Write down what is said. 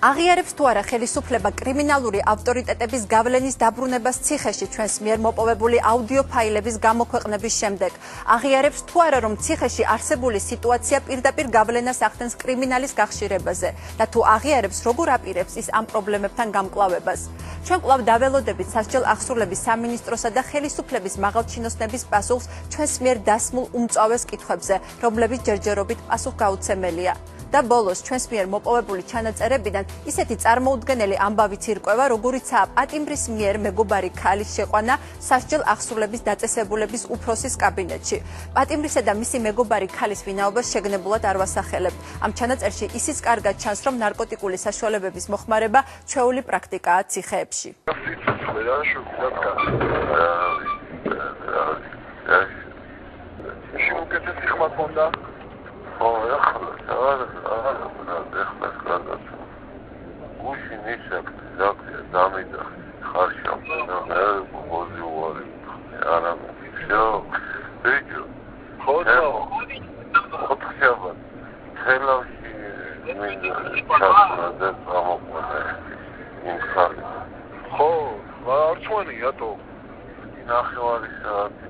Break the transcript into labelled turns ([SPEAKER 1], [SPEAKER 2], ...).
[SPEAKER 1] აღიარებს თუ არა ხელისუფლება კრიმინალური ავტორიტეტების გავლენის დაბრუნებას ციხეში ჩვენს მიერ მოპოვებული აუდიო ფაილების გამოქვეყნების შემდეგ. აღიარებს თუ არა რომ ციხეში არსებული სიტუაცია პირდაპირ გავლენას ახდენს კრიმინალის გახშირებაზე და თუ აღიარებს როგორ აპირებს ის ამ პრობლემებთან გამკლავებას. ჩვენ კვლავ დაველოდებით სასჯელ აღსრულების სამინისტროსა და ხელისუფლების მაღალჩინოსნების პასუხს ჩვენს მიერ დასმულ უმწვავეს კითხვებზე, რომლებიც ჯერჯერობით პასუხგაუცემელია. და ბოლოს ჩვენს მიერ მოპოვებული ჩანაწერებიდან ისეთი წარმოუდგენელი ამბავიც ირკვევა, როგორიცაა პატიმრის მიერ მეგობარი ქალის შეყვანა სასჯელ აღსრულების დაწესებულების უფროსის კაბინეტში. პატიმრისა და მისი მეგობარი ქალის ვინაობას შეგნებულად არ ვასახელებ. ამ ჩანაწერში ისიც კარგად ჩანს, რომ ნარკოტიკული საშუალებების მოხმარება ჩვეული პრაქტიკაა ციხეებში.
[SPEAKER 2] ნახევარი საათი.